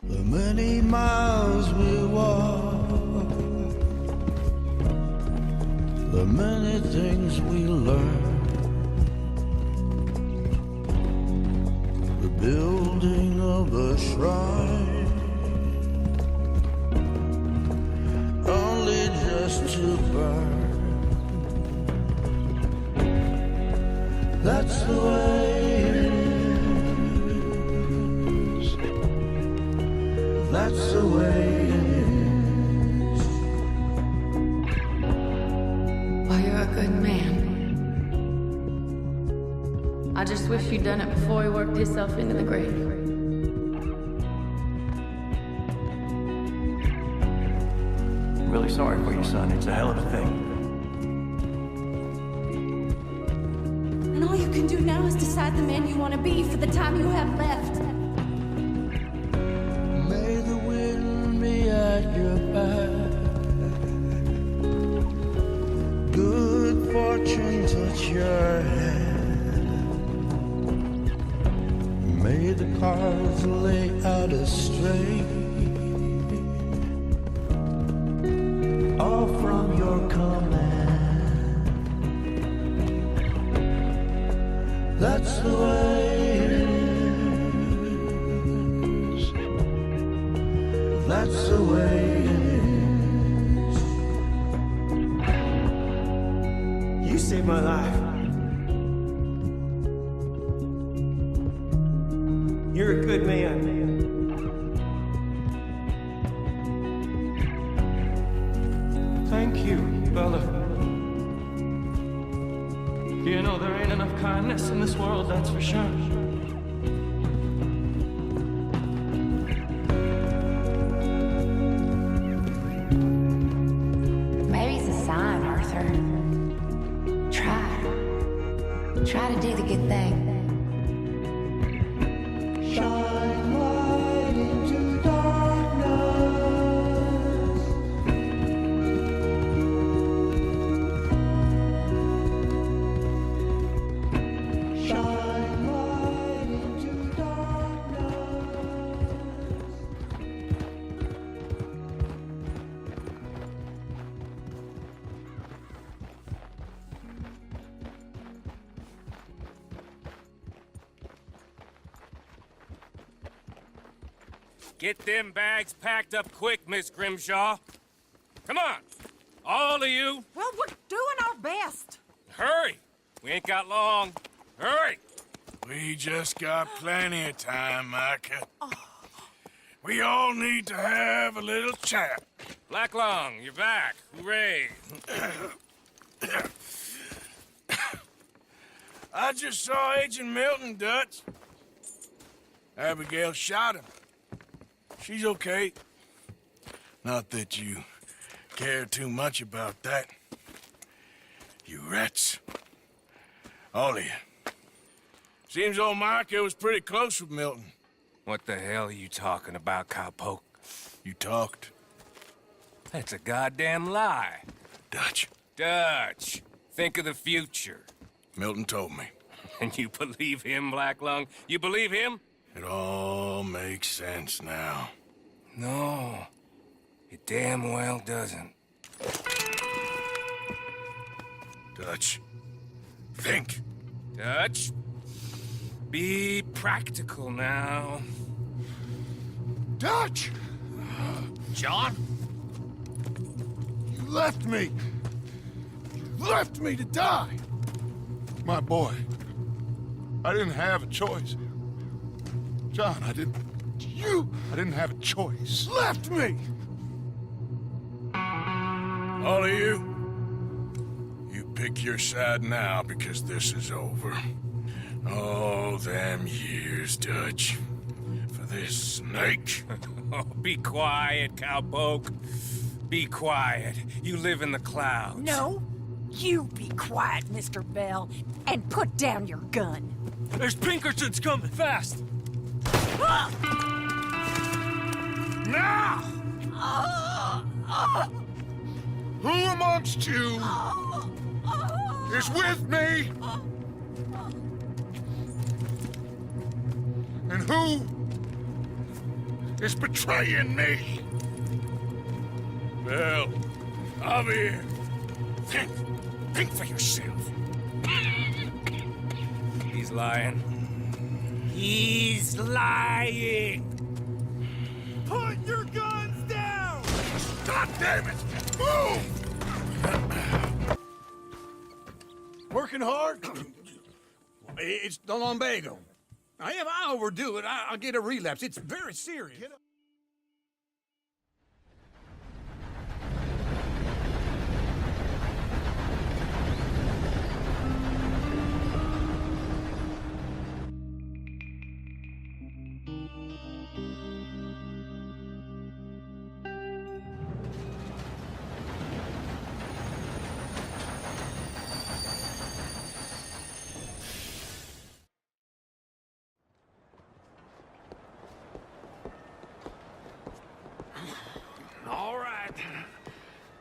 The many miles we walk, the many things we learn, the building of a shrine, only just to burn. That's the way it is. That's the way it is. Well, you're a good man. I just wish you'd done it before he worked himself into the grave. I'm really sorry for you, son. It's a hell of a thing. And all you can do now is decide the man you want to be for the time you have left. May the wind be at your back. Good fortune touch your hand. May the cards lay out astray, all from your command. That's the way it is. That's the way it is. You saved my life. You're a good man. Thank you, Bella. You know, there ain't enough kindness in this world, that's for sure. Maybe it's a sign, Arthur. Try to do the good thing. Shine light into darkness. Shine light into darkness. Get them bags packed up quick, Miss Grimshaw. Come on, all of you. Well, we're doing our best. Hurry. We ain't got long. Hurry. We just got plenty of time, Micah. We all need to have a little chat. Black Lung, you're back. Hooray. I just saw Agent Milton, Dutch. Abigail shot him. She's okay. Not that you care too much about that. You rats. All of you. Seems old Micah was pretty close with Milton. What the hell are you talking about, cowpoke? You talked. That's a goddamn lie. Dutch. Dutch, think of the future. Milton told me. And you believe him, Black Lung? You believe him? It all makes sense now. No, it damn well doesn't. Dutch. Think. Dutch, be practical now. Dutch! John? You left me! You left me to die! My boy, I didn't have a choice. John, I didn't have a choice. Left me! All of you, you pick your side now because this is over. Oh, them years, Dutch. For this snake. Oh, be quiet, cowpoke. Be quiet. You live in the clouds. No, you be quiet, Mr. Bell, and put down your gun. There's Pinkertons coming, fast! Now! Who amongst you is with me? And who is betraying me. Well, Javier, think for yourself. He's lying. He's lying! Put your guns down! God damn it! Move! Working hard? It's the lumbago. Now, if I overdo it, I'll get a relapse. It's very serious. All right.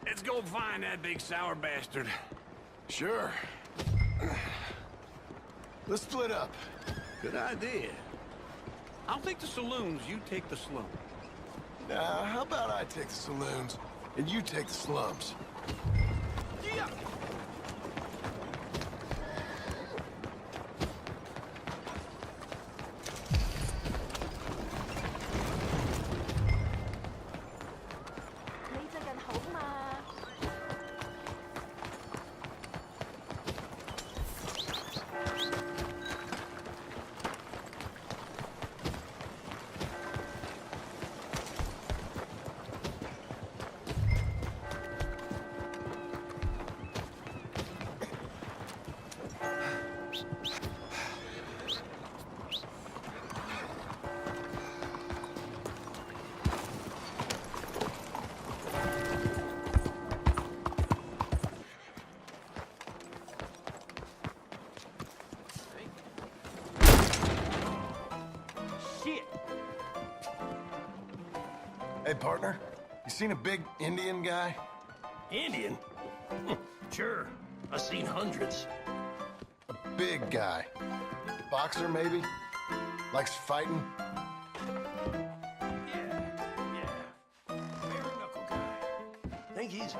Let's go find that big sour bastard. Sure. Let's split up. Good idea. I'll take the saloons, you take the slum. Nah, how about I take the saloons, and you take the slums? Yeah. Hey, partner, you seen a big Indian guy? Indian? Sure. I've seen hundreds. A big guy. Boxer, maybe? Likes fighting? Yeah. Bare knuckle guy. Think he's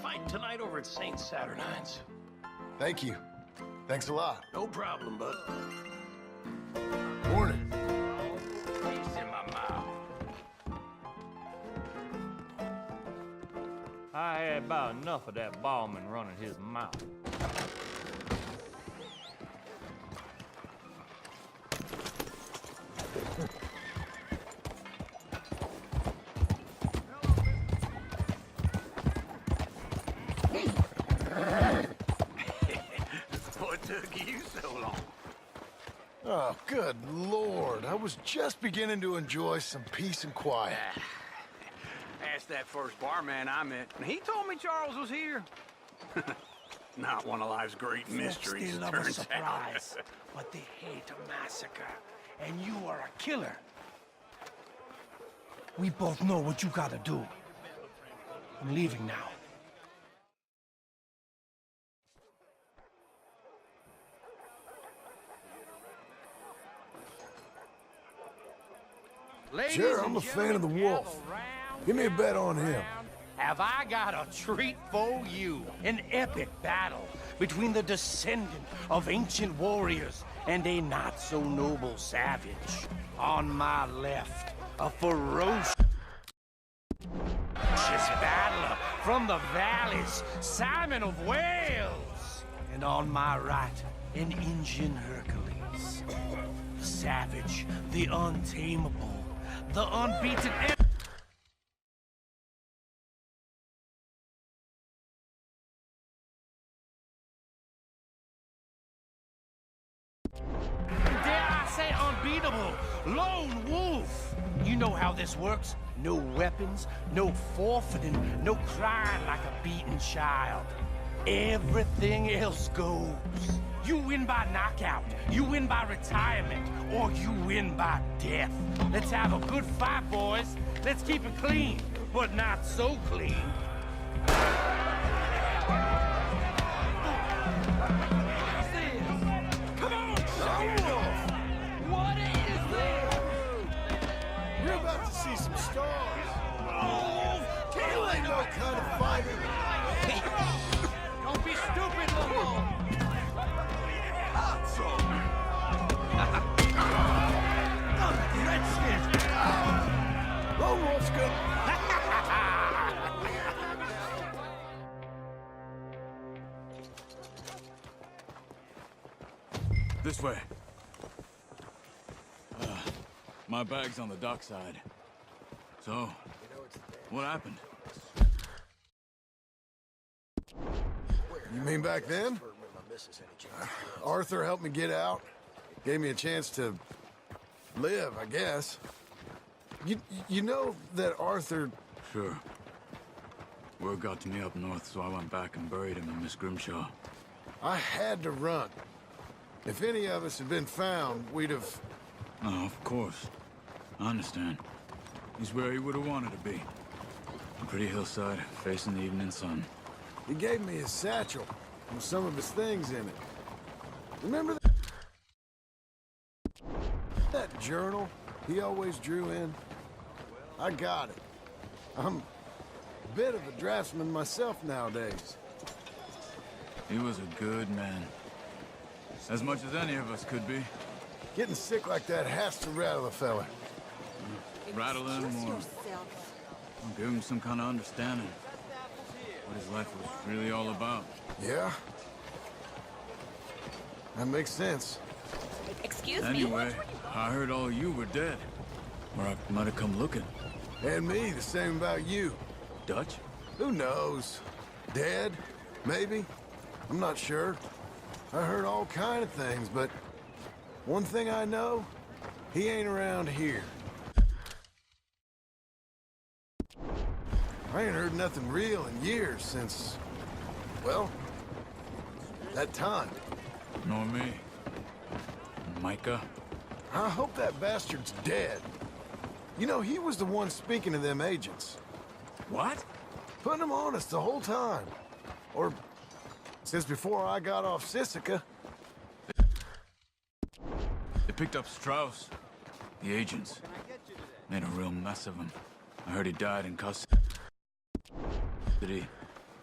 fighting tonight over at St. Saturnine's. Thank you. Thanks a lot. No problem, bud. Morning. Taste in my mouth. I had about enough of that ballman running his mouth. What took you so long? Oh, good Lord. I was just beginning to enjoy some peace and quiet. Asked that first barman I met, and he told me Charles was here. Not one of life's great mysteries, They love a turns surprise, out. but they hate a massacre. And you are a killer. We both know what you gotta do. I'm leaving now. Sure, I'm a fan of the wolf. Give me a bet on him. Have I got a treat for you? An epic battle between the descendant of ancient warriors and a not-so-noble savage. On my left, a ferocious battler from the valleys, Simon of Wales. And on my right, an Indian Hercules. The savage, the untamable, the unbeaten... Dare I say unbeatable, lone wolf. You know how this works. No weapons, no forfeiting, no crying like a beaten child. Everything else goes. You win by knockout, you win by retirement, or you win by death. Let's have a good fight, boys. Let's keep it clean, but not so clean. Come on, Wolf! What is this? You're about to stars. Oh, kill it! No kind of fighter. Don't be stupid, Lobo! Redskins! Lone Wolf's good. This way. My bag's on the dockside. So, what happened? You mean back then? Arthur helped me get out. Gave me a chance to live, I guess. You know that Arthur... Sure. Word got to me up north, so I went back and buried him in Miss Grimshaw. I had to run. If any of us had been found, we'd have... Oh, of course. I understand. He's where he would have wanted to be. A pretty hillside, facing the evening sun. He gave me his satchel with some of his things in it. Remember that journal he always drew in? I got it. I'm a bit of a draftsman myself nowadays. He was a good man. As much as any of us could be. Getting sick like that has to rattle a fella. Rattle him or give him some kind of understanding. What his life was really all about. Yeah? That makes sense. Excuse Anyway, I heard all you were dead. Or I might have come looking. And me, the same about you. Dutch? Who knows? Dead? Maybe? I'm not sure. I heard all kind of things, but one thing I know, he ain't around here. I ain't heard nothing real in years since, well, that time. Nor me. Micah? I hope that bastard's dead. You know, he was the one speaking to them agents. What? Putting them on us the whole time. Or since before I got off Sisika. They picked up Strauss. The agents. Made a real mess of him. I heard he died in custody.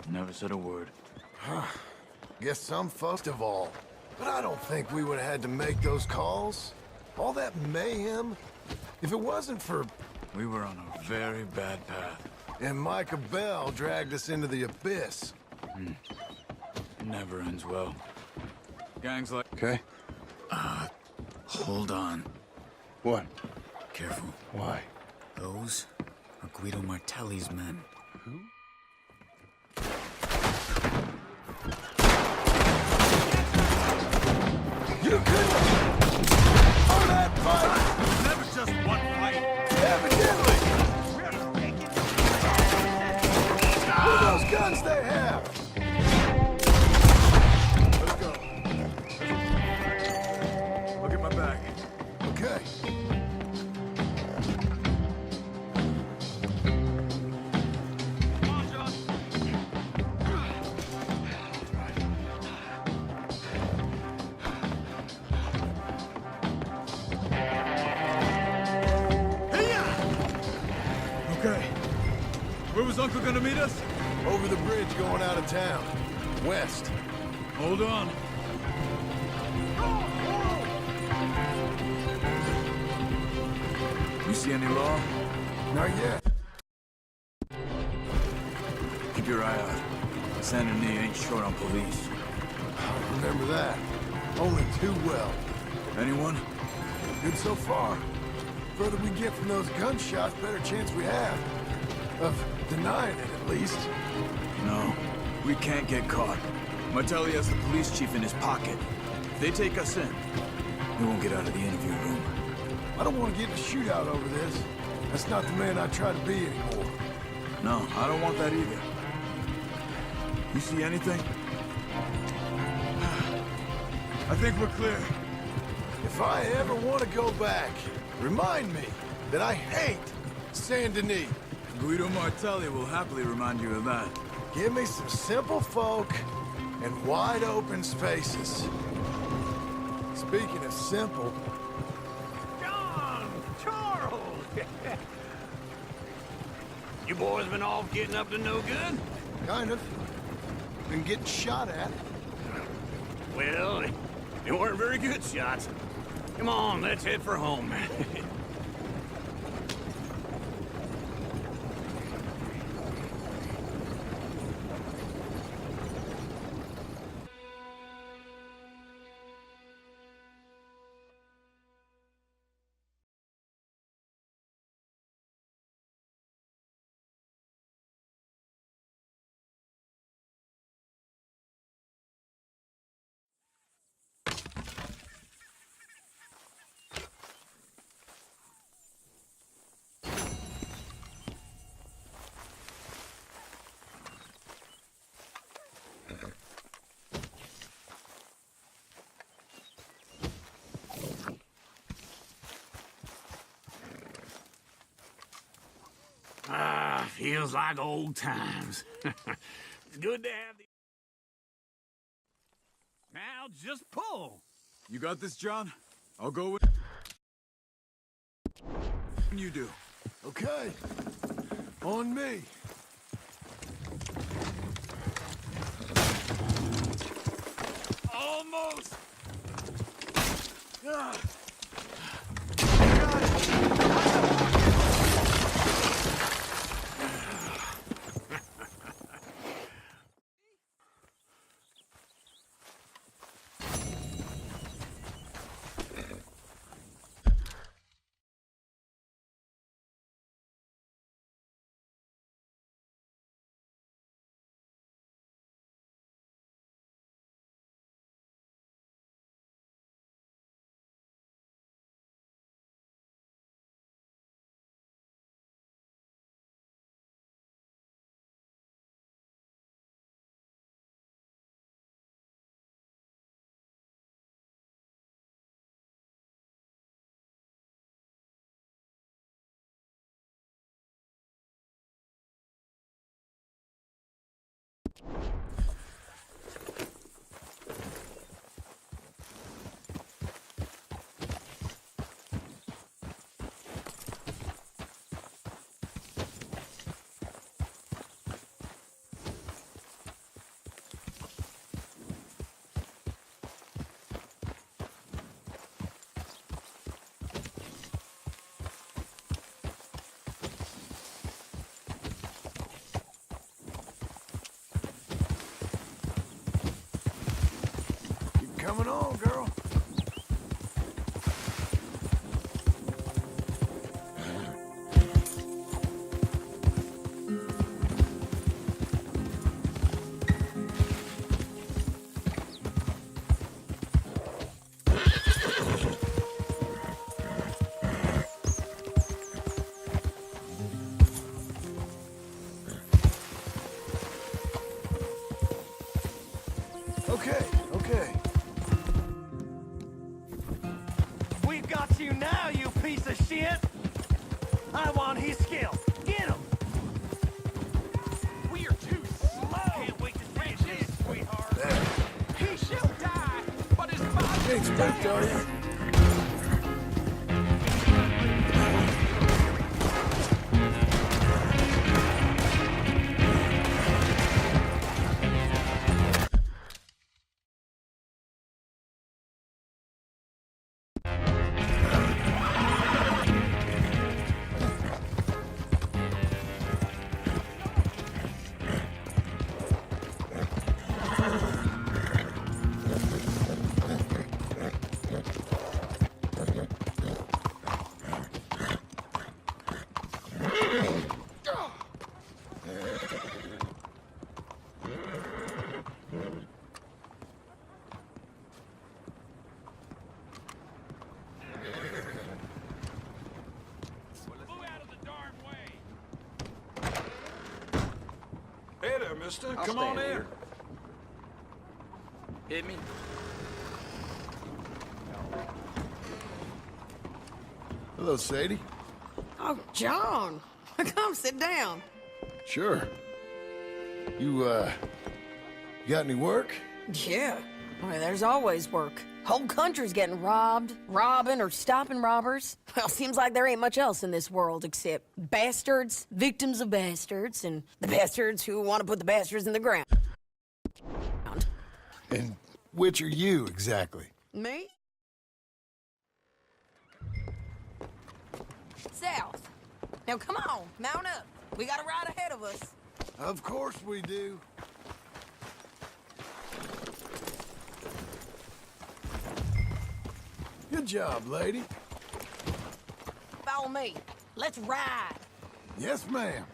Never said a word. Guess some folks have all. But I don't think we would have had to make those calls. All that mayhem. If it wasn't for... We were on a very bad path. And Micah Bell dragged us into the abyss. Never ends well. Gangs like... Okay. Hold on. What? Careful. Why? Those are Guido Martelli's men. Who? You couldn't... Oh, that fight! Never just one fight. Evidently! Look at those guns they have! Let's go. Look at my back. Okay. Okay. Where was Uncle gonna meet us? Over the bridge going out of town. West. Hold on. You see any law? Not yet. Keep your eye out. Saint Denis ain't short on police. I remember that. Only too well. Anyone? Good so far. Further we get from those gunshots, better chance we have. Of denying it, at least. No. We can't get caught. Martelli has the police chief in his pocket. If they take us in, we won't get out of the interview room. I don't want to get in a shootout over this. That's not the man I try to be anymore. No, I don't want that either. You see anything? I think we're clear. If I ever want to go back, remind me that I hate Saint Denis. Guido Martelli will happily remind you of that. Give me some simple folk and wide open spaces. Speaking of simple... John! Charles! You boys been all getting up to no good? Kind of. Been getting shot at. Well, they weren't very good shots. Come on, let's head for home. Feels like old times. It's good to have the... Now just pull. You got this, John? I'll go with... You do. Okay. On me. Almost. Coming on, girl. Okay, okay. We've got you now, you piece of shit! I want his skill. Get him! We are too slow! Can't wait to see this, sweetheart! He shall die, but his body... Thanks, Victoria. Hey there, mister. I'll Come on stand in. here. Hit me. Hello, Sadie. Oh, John. Come sit down. Sure. You got any work? Yeah. Well, there's always work. Whole country's getting robbed, robbing, or stopping robbers. Well, seems like there ain't much else in this world except bastards, victims of bastards, and the bastards who want to put the bastards in the ground. And which are you, exactly? Me? South. Now come on, mount up. We got a ride ahead of us. Of course we do. Good job, lady. Follow me. Let's ride. Yes, ma'am.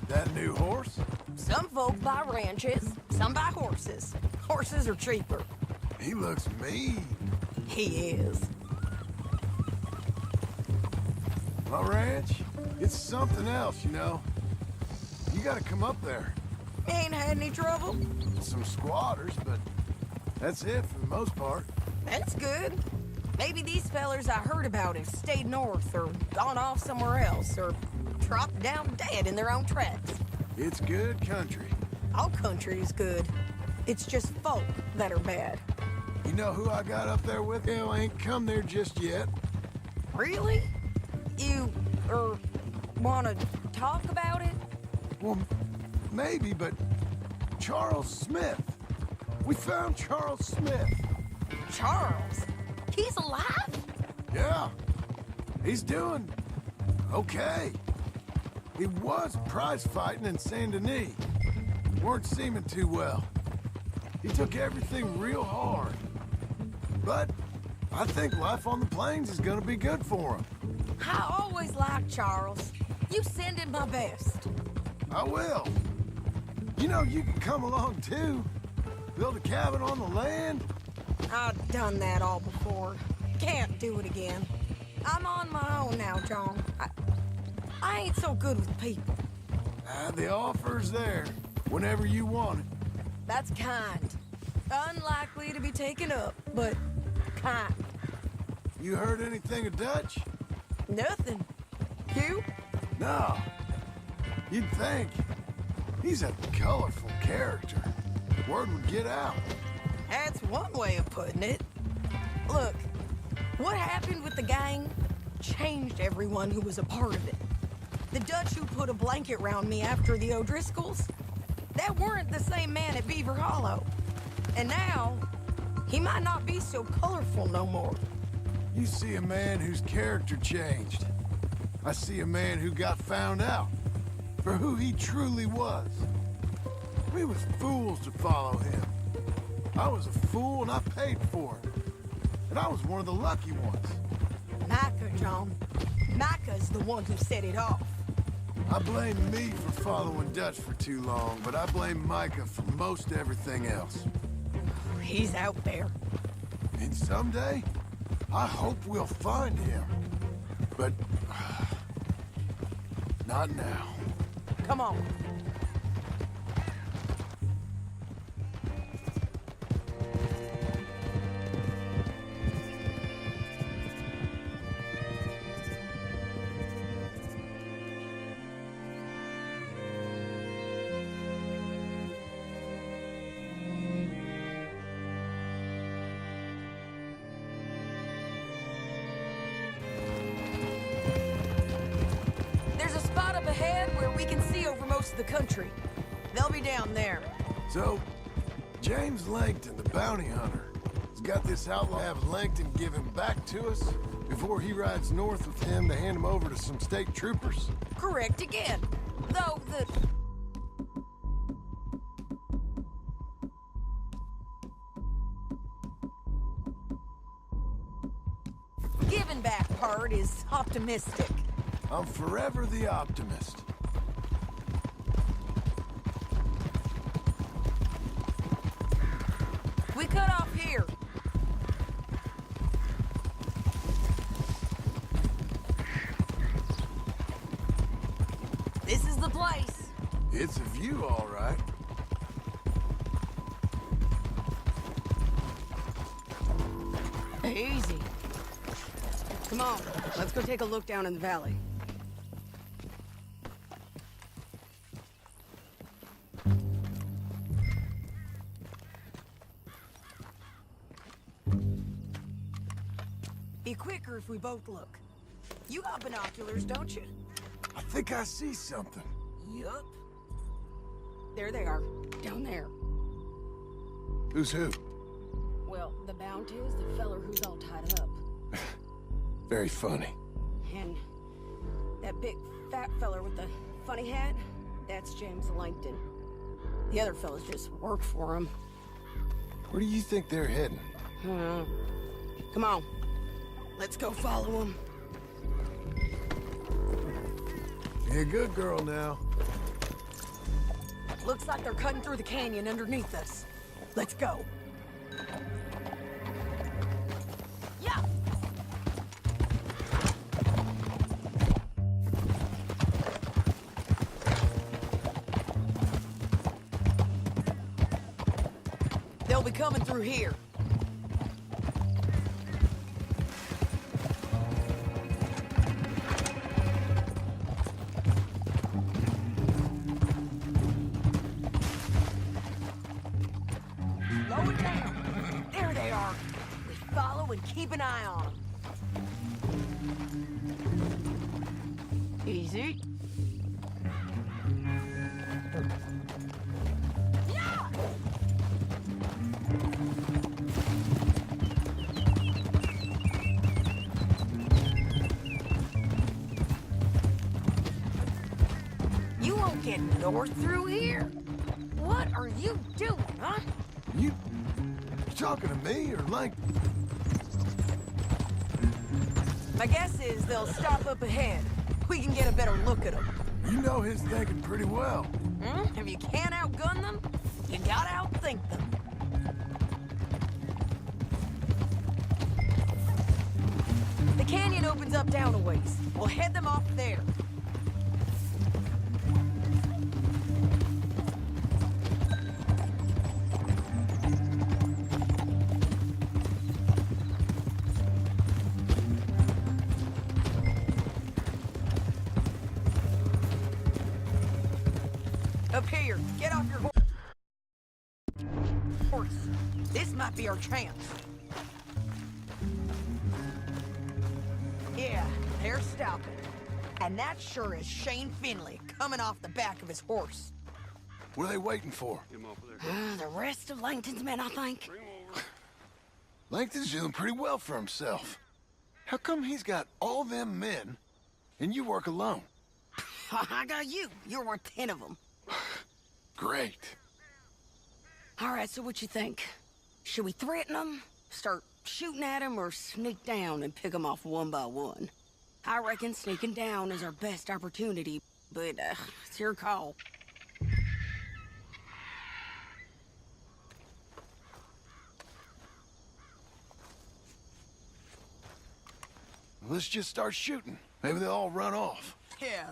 That new horse? Some folk buy ranches, some buy horses. Horses are cheaper. He looks mean. He is. My ranch, it's something else, you know. You gotta come up there. Ain't had any trouble? Some squatters, but that's it for the most part. That's good. Maybe these fellers I heard about have stayed north or gone off somewhere else or dropped down dead in their own tracks. It's good country. All country is good. It's just folk that are bad. You know who I got up there with? Hell, ain't come there just yet. Really? You, wanna talk about it? Well, maybe, but Charles Smith. We found Charles Smith. Charles? He's alive? Yeah. He's doing okay. He was prize fighting in Saint Denis. Weren't seeming too well. He took everything real hard. But I think life on the plains is gonna be good for him. I always liked Charles. You send him my best. I will. You know, you can come along too. Build a cabin on the land. I've done that all before. Can't do it again. I'm on my own now, John. I ain't so good with people. The offer's there whenever you want it. That's kind. Unlikely to be taken up, but kind. You heard anything of Dutch? Nothing. You? No. You'd think. He's a colorful character. Word would get out. That's one way of putting it. Look, what happened with the gang changed everyone who was a part of it. The Dutch who put a blanket round me after the O'Driscolls, that weren't the same man at Beaver Hollow. And now, he might not be so colorful no more. You see a man whose character changed. I see a man who got found out for who he truly was. We was fools to follow him. I was a fool and I paid for it. And I was one of the lucky ones. Micah, John. Micah's the one who set it off. I blame me for following Dutch for too long, but I blame Micah for most everything else. He's out there. And someday, I hope we'll find him. But not now. Come on. The country. They'll be down there. So, James Langton, the bounty hunter, has got this outlaw. Have Langton give him back to us before he rides north with him to hand him over to some state troopers. Correct again. Though the... giving back part is optimistic. I'm forever the optimist. We cut off here. This is the place. It's a view, all right. Come on, let's go take a look down in the valley. Be quicker if we both look. You got binoculars, don't you? I think I see something. Yup. There they are, down there. Who's who? Well, the Bounty is the feller who's all tied up. Very funny. And that big fat feller with the funny hat, that's James Langton. The other fellas just work for him. Where do you think they're heading? Come on. Let's go follow them. You're a good girl now. Looks like they're cutting through the canyon underneath us. Let's go. Yeah! They'll be coming through here. Slow it down. There they are. We follow and keep an eye on them. Easy. Yeah! You won't get north through here? What are you doing, huh? You talking to me or like? My guess is they'll stop up ahead. We can get a better look at them. You know his thinking pretty well. If you can't outgun them, you gotta outthink them. The canyon opens up down a ways. We'll head them off there. Up here, get off your horse. This might be our chance. Yeah, they're stopping. And that sure is Shane Finley coming off the back of his horse. What are they waiting for? The rest of Langton's men, I think. Langton's doing pretty well for himself. How come he's got all them men and you work alone? I got you. You're worth 10 of them. Great. All right, so what you think? Should we threaten them, start shooting at them, or sneak down and pick them off one by one? I reckon sneaking down is our best opportunity, but it's your call. Let's just start shooting. Maybe they'll all run off. Yeah.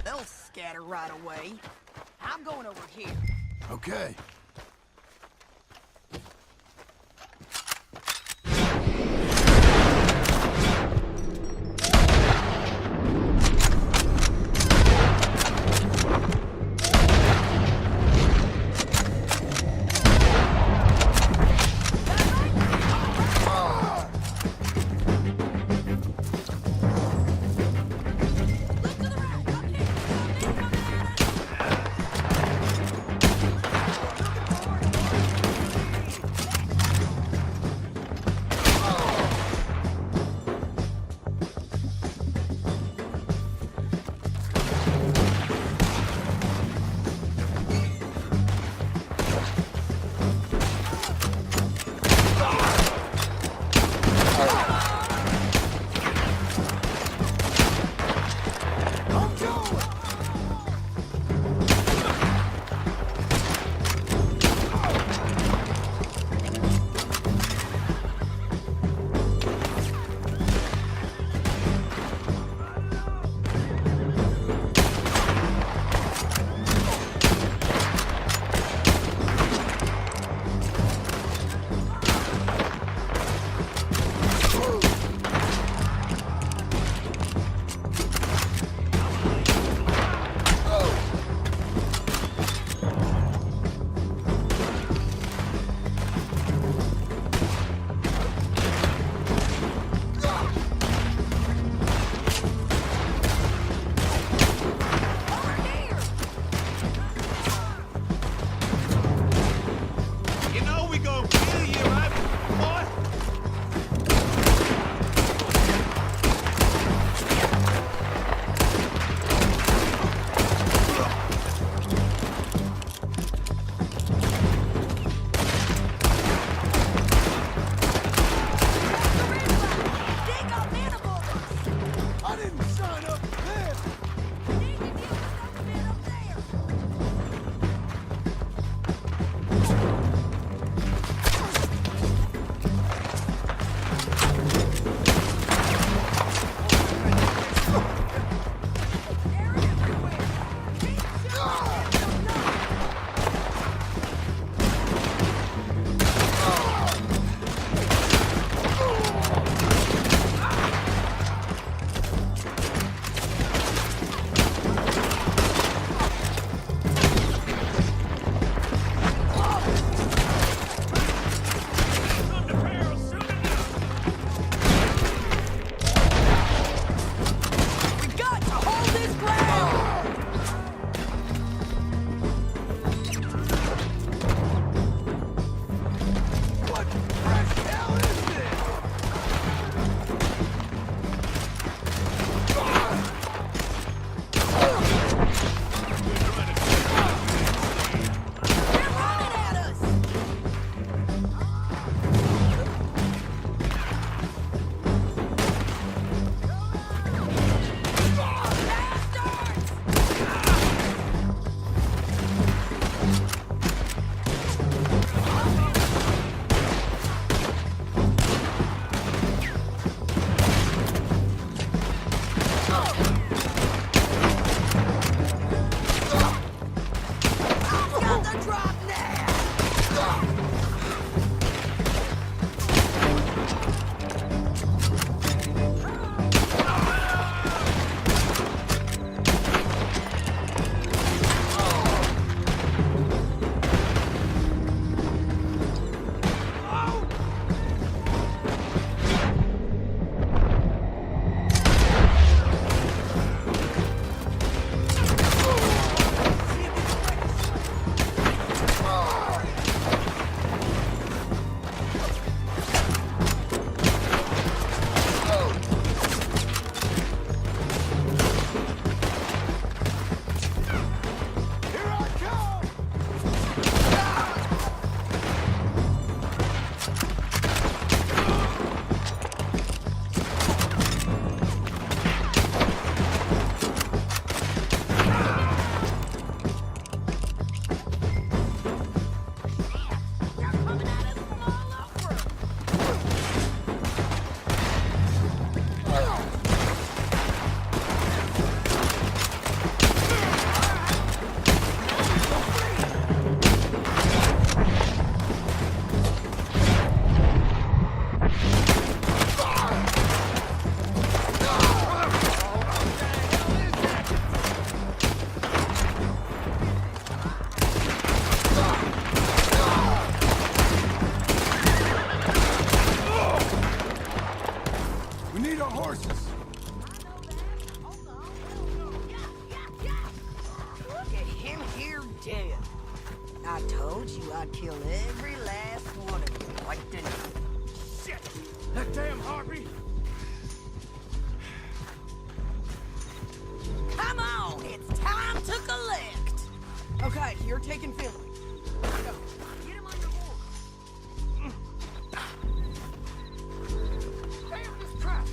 They'll scatter right away. I'm going over here. Okay. I told you I'd kill every last one of you, like dinner. Shit! That damn Harvey! Come on, it's time to collect. Okay, you're taking Finley. Go. Get him on your board. Damn this crap!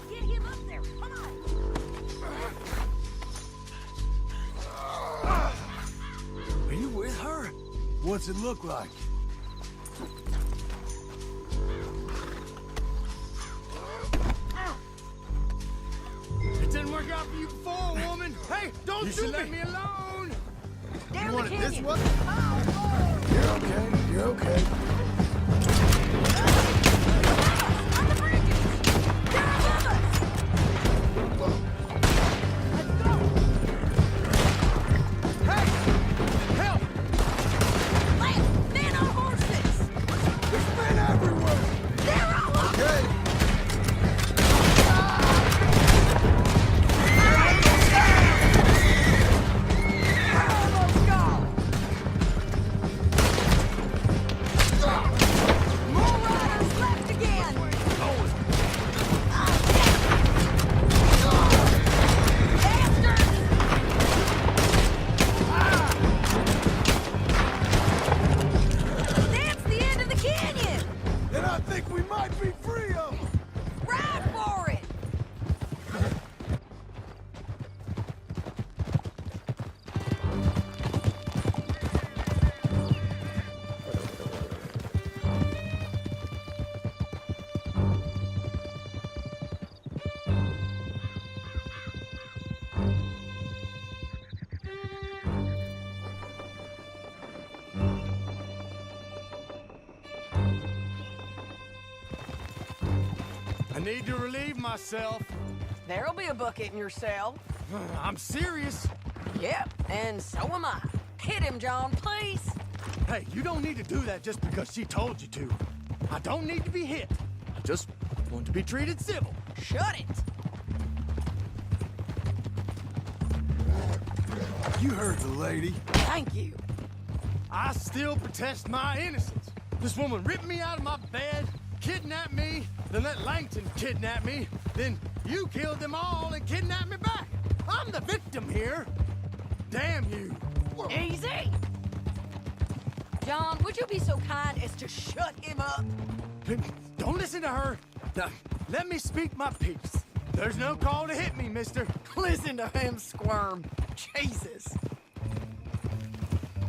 Get him up there. Come on. Are you with her? What's it look like? It didn't work out for you before, woman. Hey, don't You should shoot let me alone. Down You the want it this canyon. way? Oh, You're okay. You're okay. on the bridges. They're above us. Let's go. Hey, help! Lance, men on horses. There's men everywhere. They're all up. Okay. Almost gone. More riders left again. Bastards! That's the end of the canyon. Then I think we might be free of them. Ride for it. I need to relieve myself. There'll be a bucket in your cell. I'm serious. Yep, and so am I. Hit him, John, please. Hey, you don't need to do that just because she told you to. I don't need to be hit. I just want to be treated civil. Shut it. You heard the lady. Thank you. I still protest my innocence. This woman ripped me out of my bed, kidnapped me, then let Langton kidnap me, then you killed them all and kidnapped me back. I'm the victim here. Damn you. Easy. John, would you be so kind as to shut him up? Don't listen to her. Now, let me speak my piece. There's no call to hit me, mister. Listen to him squirm. Jesus.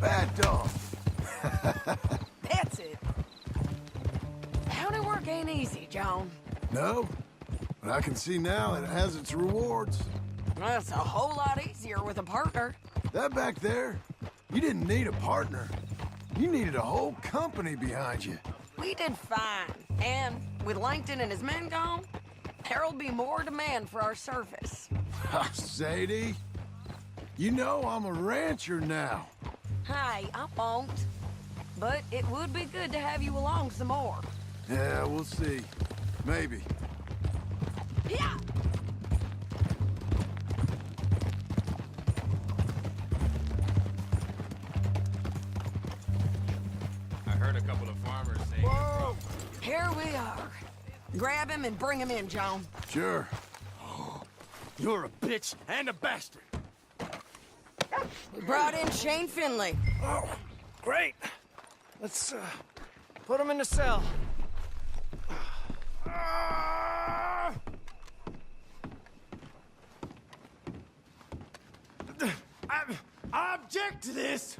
Bad dog. That's it. County work ain't easy, John. No, but I can see now it has its rewards. That's a whole lot easier with a partner. That back there, you didn't need a partner. You needed a whole company behind you. We did fine. And with Langton and his men gone, there'll be more demand for our service. Sadie, you know I'm a rancher now. Hey, I won't. But it would be good to have you along some more. Yeah, we'll see. Maybe. Yeah! I heard a couple of farmers say... Whoa! Here we are. Grab him and bring him in, John. Sure. You're a bitch and a bastard. We brought in Shane Finley. Oh, great. Let's, put him in the cell. I object to this.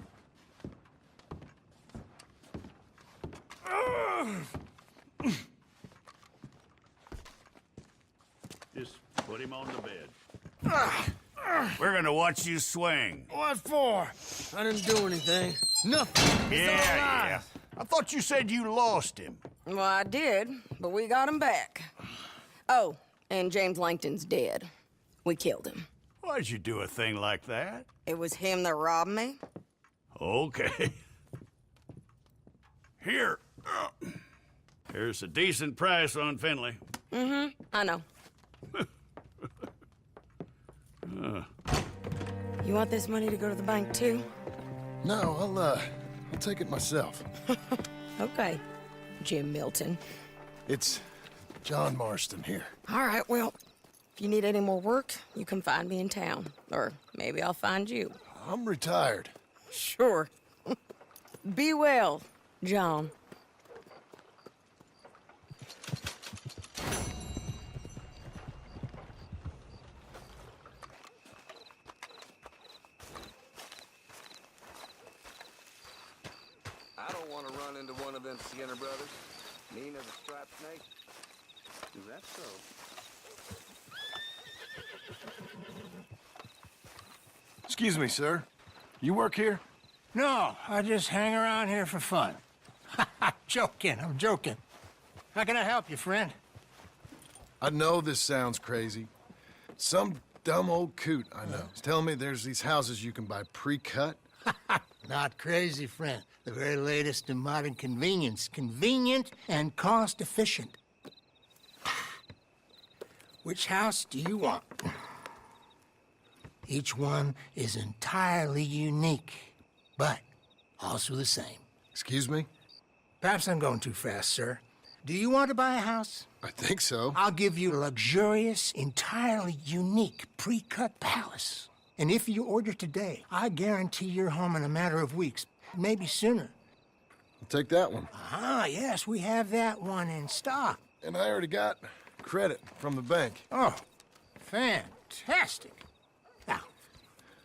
Just put him on the bed. We're gonna watch you swing. What for? I didn't do anything. Nothing. He's all alive. I thought you said you lost him. Well, I did, but we got him back. Oh, and James Langton's dead. We killed him. Why'd you do a thing like that? It was him that robbed me. Okay. Here. Here's a decent price on Finley. Mm-hmm, I know. You want this money to go to the bank, too? No, I'll take it myself. Okay, Jim Milton. It's John Marston here. All right, well, if you need any more work, you can find me in town. Or maybe I'll find you. I'm retired. Sure. Be well, John. I don't want to run into one of them Skinner brothers. Mean as a striped snake. Is that so? Excuse me, sir. You work here? No, I just hang around here for fun. I'm joking. How can I help you, friend? I know this sounds crazy. Some dumb old coot I know is telling me there's these houses you can buy pre-cut. Not crazy, friend. The very latest in modern convenience. Convenient and cost-efficient. Which house do you want? Each one is entirely unique, but also the same. Excuse me? Perhaps I'm going too fast, sir. Do you want to buy a house? I think so. I'll give you a luxurious, entirely unique pre-cut palace. And if you order today, I guarantee you're home in a matter of weeks, maybe sooner. I'll take that one. Ah, yes, we have that one in stock. And I already got credit from the bank. Oh, fantastic. Now,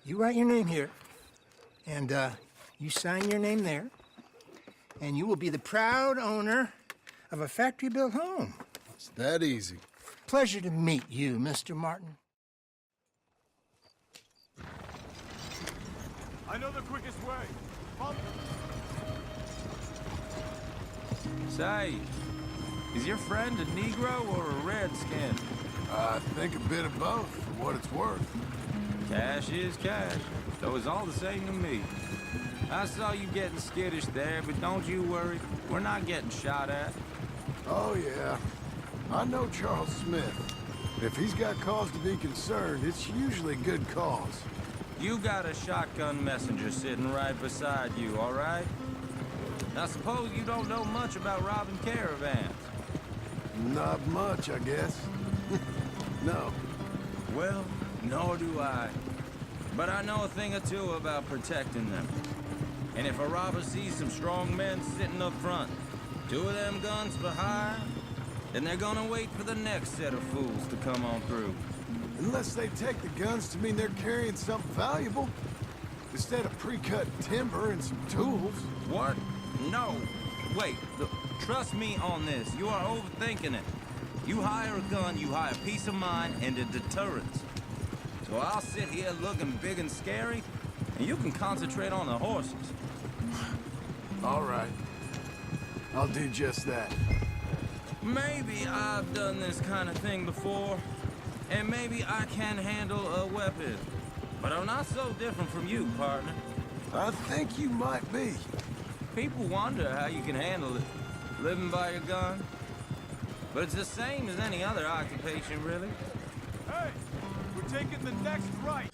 you write your name here, and you sign your name there, and you will be the proud owner of a factory-built home. It's that easy. Pleasure to meet you, Mr. Martin. I know the quickest way. Say, is your friend a Negro or a Redskin? I think a bit of both, for what it's worth. Cash is cash, so it's all the same to me. I saw you getting skittish there, but don't you worry. We're not getting shot at. Oh, yeah. I know Charles Smith. If he's got cause to be concerned, it's usually good cause. You got a shotgun messenger sitting right beside you, all right? Now, suppose you don't know much about robbing caravans. Not much, I guess. No. Well, nor do I. But I know a thing or two about protecting them. And if a robber sees some strong men sitting up front, 2 of them guns behind, then they're gonna wait for the next set of fools to come on through. Unless they take the guns to mean they're carrying something valuable. Instead of pre-cut timber and some tools. What? No. Wait, look, trust me on this. You are overthinking it. You hire a gun, you hire peace of mind and a deterrence. So I'll sit here looking big and scary, and you can concentrate on the horses. All right. I'll do just that. Maybe I've done this kind of thing before, and maybe I can handle a weapon. But I'm not so different from you, partner. I think you might be. People wonder how you can handle it, living by your gun. But it's the same as any other occupation, really. Hey, we're taking the next right.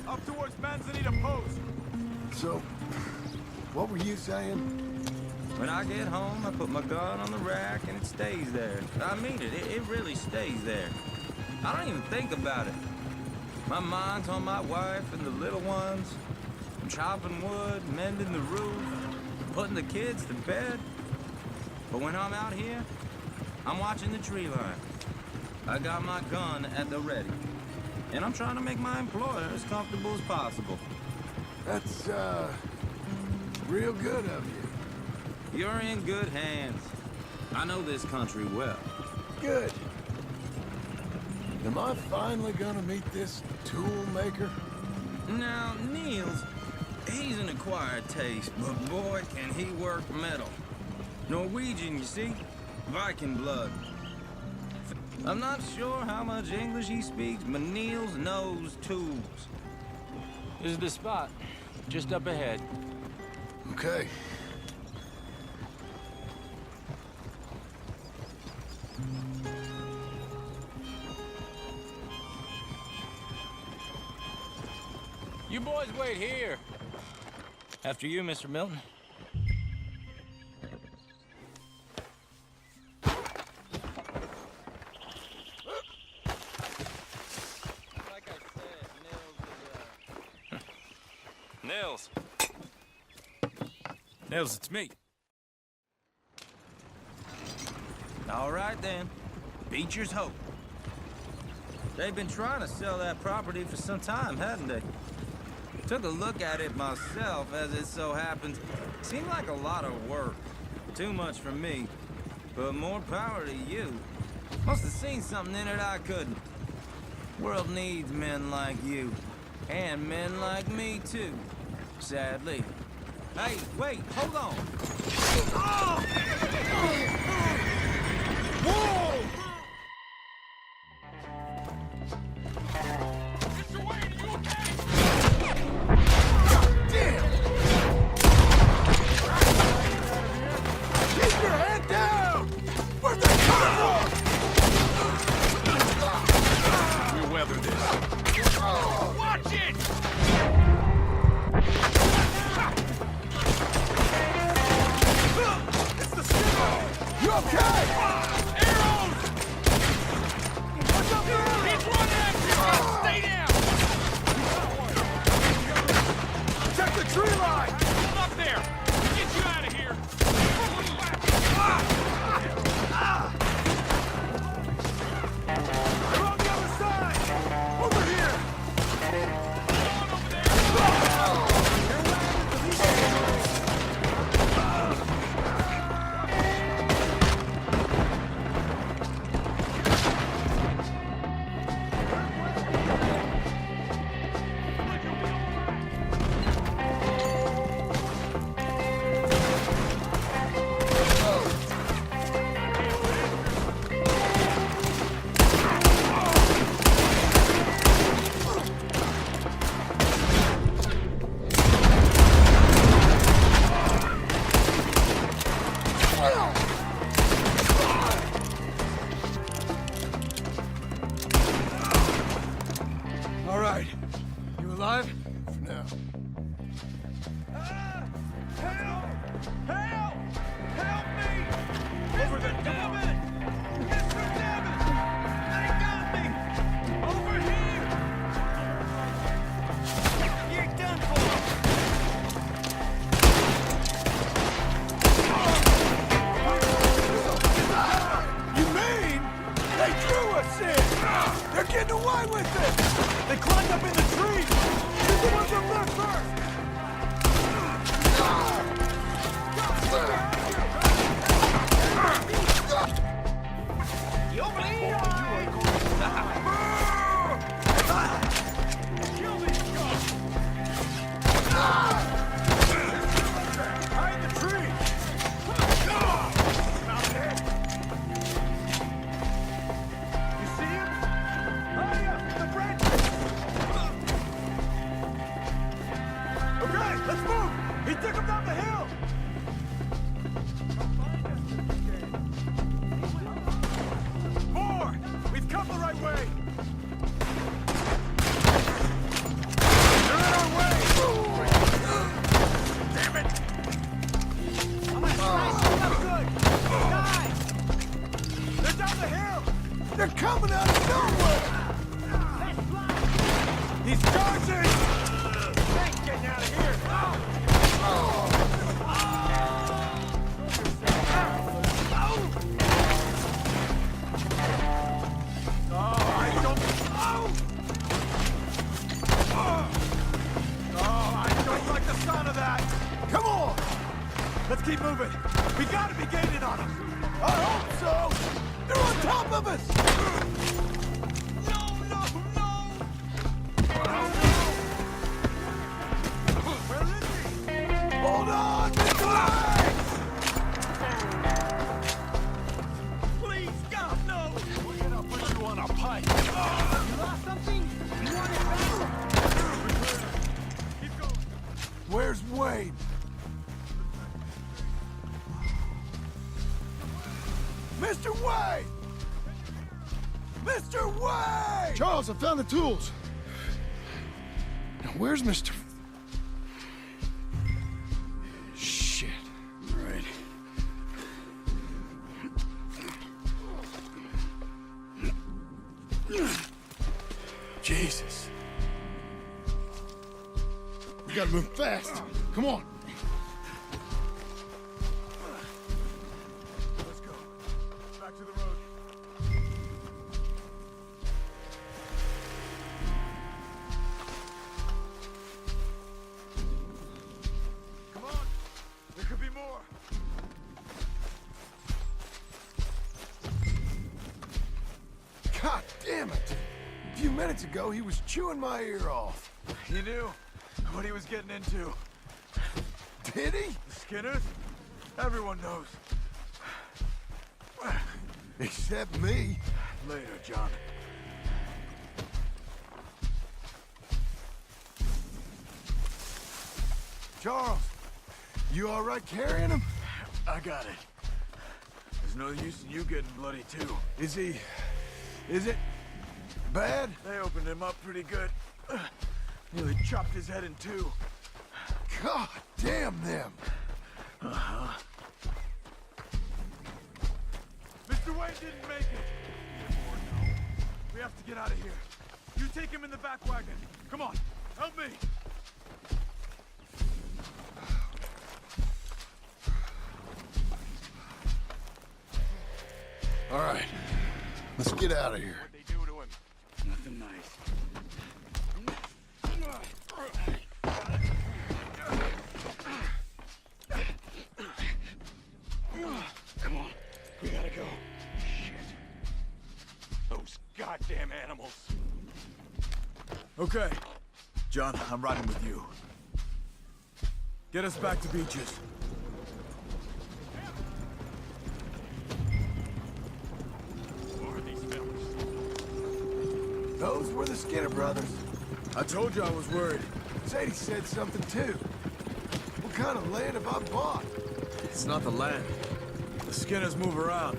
Up towards Manzanita Post. So, what were you saying? When I get home, I put my gun on the rack and it stays there. I mean it, it really stays there. I don't even think about it. My mind's on my wife and the little ones. I'm chopping wood, mending the roof, putting the kids to bed. But when I'm out here, I'm watching the tree line. I got my gun at the ready. And I'm trying to make my employer as comfortable as possible. That's, real good of you. You're in good hands. I know this country well. Good. Am I finally gonna meet this tool maker? Now, Niels, he's an acquired taste, but boy, can he work metal. Norwegian, you see? Viking blood. I'm not sure how much English he speaks, but Niels knows tools. This is the spot, just up ahead. Okay. You boys wait here. After you, Mr. Milton. Like I said, Nils is, Nils. Nils, it's me. All right, then. Beecher's Hope. They've been trying to sell that property for some time, hadn't they? Took a look at it myself, as it so happens. Seemed like a lot of work. Too much for me. But more power to you. Must have seen something in it I couldn't. World needs men like you. And men like me, too. Sadly. Hey, wait, hold on. Whoa! All right. You alive? For now. Help! Help! Help me! Over the damn it! Mr. Dammit! They got me! Over here! You're done for! You mean they drew us in? They're getting away with it! They climbed up in the tree! You're the ones that left first! You'll be Kill these guys! Hide in the tree! You see him? Hurry up! The branches! Okay, let's move! He took him down the hill! More! We've come the right way! They're in our way! Damn it! I'm gonna smash you up good! Die! They're down the hill! They're coming out of nowhere! He's charging! Thanks getting out of here! I don't like the sound of that! Come on! Let's keep moving! We gotta be gaining on them! I hope so! They're on top of us! No! Where is he? Hold on, Nikolai! Please, God, no! We're gonna put you on a pike! You lost something? You want it back? Keep going. Where's Wade? Mr. Wade! Mr. Wade! Charles, I found the tools. Now, where's Mr. Shit. Right. Jesus. We gotta move fast. Come on. Let's go. Back to the road. Come on. There could be more. God damn it. A few minutes ago, he was chewing my ear off. You knew what he was getting into. Did he? The Skinners? Everyone knows. Except me. Later, John. Charles, you all right carrying him? I got it. There's no use in you getting bloody, too. Is he... is it... bad? They opened him up pretty good. Nearly chopped his head in two. God damn them! Uh-huh. Mr. Wayne didn't make it! We have to get out of here. You take him in the back wagon. Come on, help me! All right, let's get out of here. What'd they do to him? Nothing nice. Come on, we gotta go. Shit. Those goddamn animals. Okay. John, I'm riding with you. Get us back to Beaches. Those were the Skinner brothers. I told you I was worried. Sadie said something too. What kind of land have I bought? It's not the land. The Skinners move around.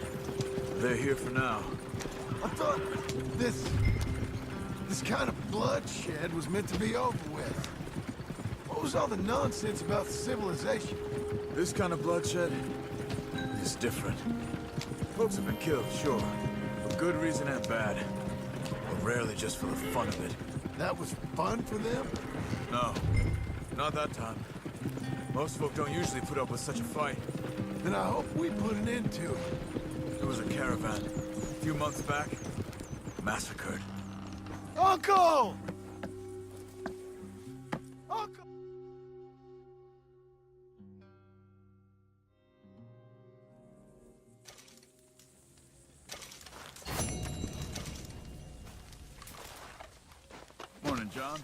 They're here for now. I thought this kind of bloodshed was meant to be over with. What was all the nonsense about civilization? This kind of bloodshed is different. Folks have been killed, sure. For good reason and bad. But rarely just for the fun of it. That was fun for them? No, not that time. Most folk don't usually put up with such a fight. Then I hope we put an end to it. There was a caravan, a few months back, massacred. Uncle! Uncle! Morning, John.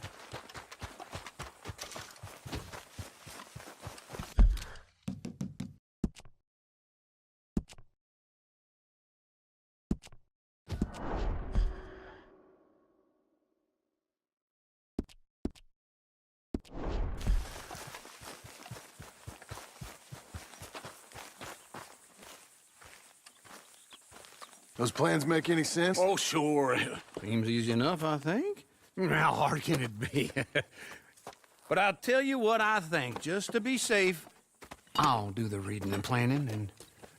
Those plans make any sense? Oh, sure. Seems easy enough, I think. How hard can it be? But I'll tell you what I think, just to be safe. I'll do the reading and planning, and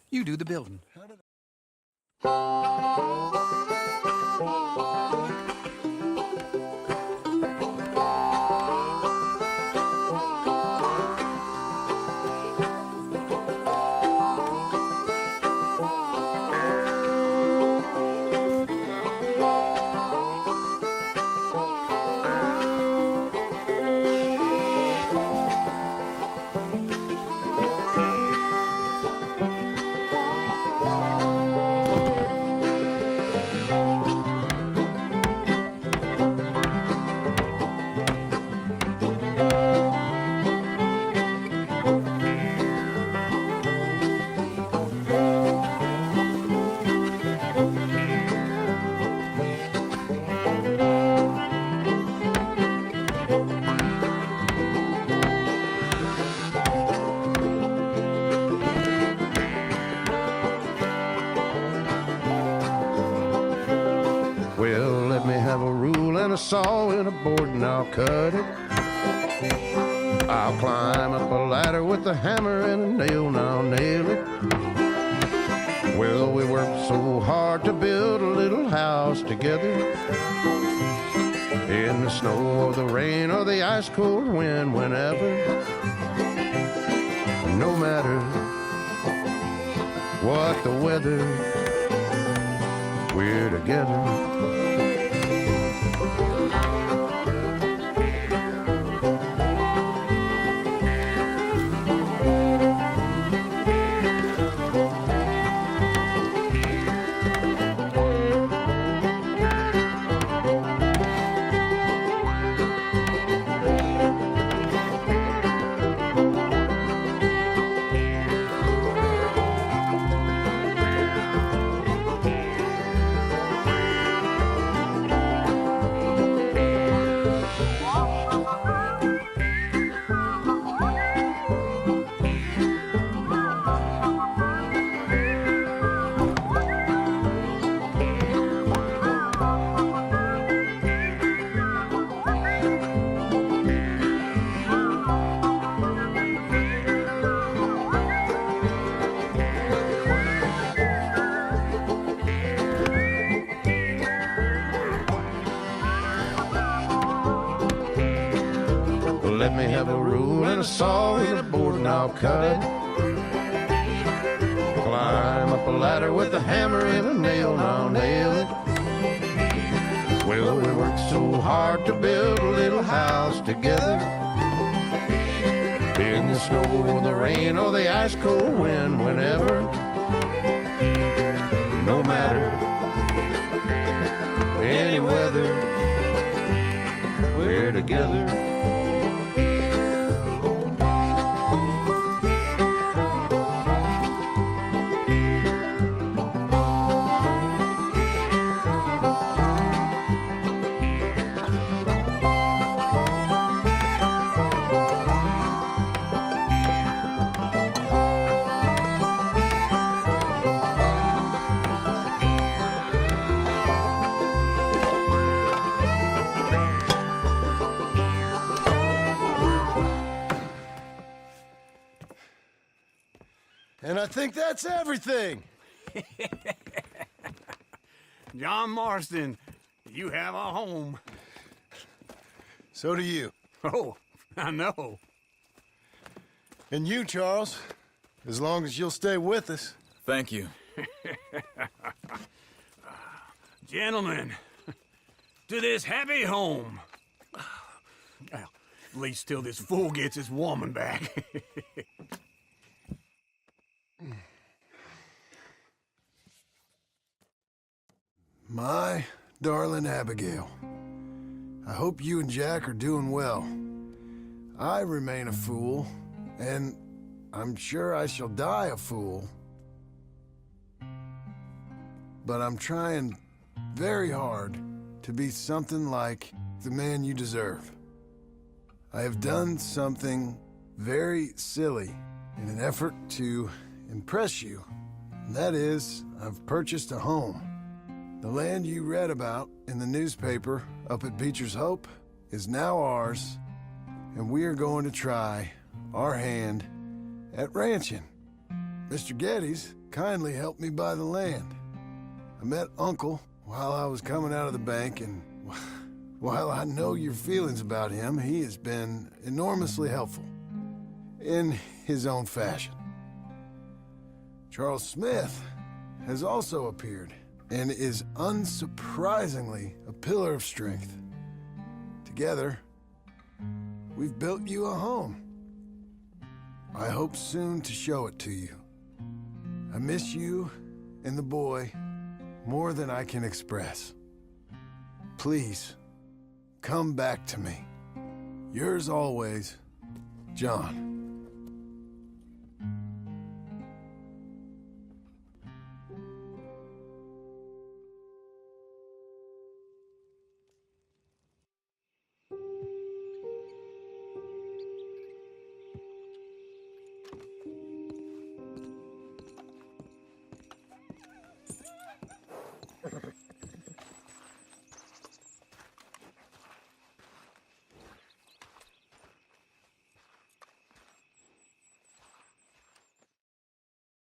you do the building. in a board and I'll cut it. I'll climb up a ladder with a hammer and a nail and I'll nail it. Well, we worked so hard to build a little house together. In the snow or the rain or the ice cold wind, whenever. No matter what the weather, we're together. Let me have a rule and a saw and a board and I'll cut it. Climb up a ladder with a hammer and a nail and I'll nail it. Well, we worked so hard to build a little house together. In the snow or the rain or the ice cold wind, whenever. No matter any weather, we're together. And I think that's everything. John Marston, you have a home. So do you. Oh, I know. And you, Charles, as long as you'll stay with us. Thank you. Gentlemen, to this happy home. Well, at least till this fool gets his woman back. My darling Abigail, I hope you and Jack are doing well. I remain a fool, and I'm sure I shall die a fool. But I'm trying very hard to be something like the man you deserve. I have done something very silly in an effort to impress you, and that is, I've purchased a home. The land you read about in the newspaper up at Beecher's Hope is now ours, and we are going to try our hand at ranching. Mr. Geddes kindly helped me buy the land. I met Uncle while I was coming out of the bank, and while I know your feelings about him, he has been enormously helpful in his own fashion. Charles Smith has also appeared and is unsurprisingly a pillar of strength. Together, we've built you a home. I hope soon to show it to you. I miss you and the boy more than I can express. Please, come back to me. Yours always, John.